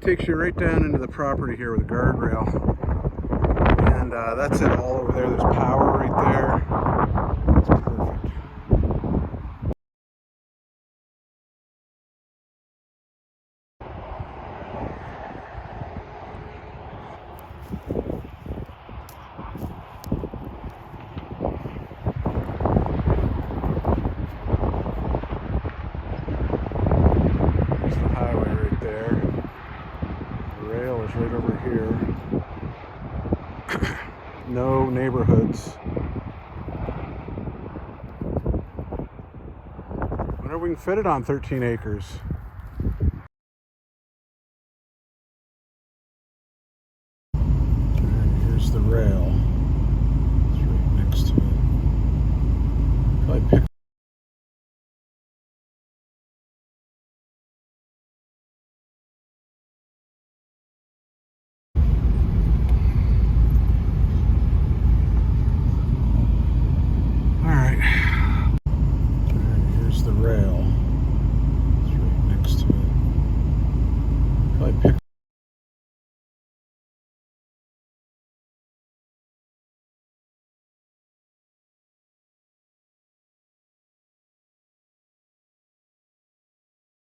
takes you right down into the property here with a guardrail. And that's it all over there. There's power right there. It's perfect. There's the highway right there. The rail is right over here. No neighborhoods. Wonder if we can fit it on 13 acres. And here's the rail.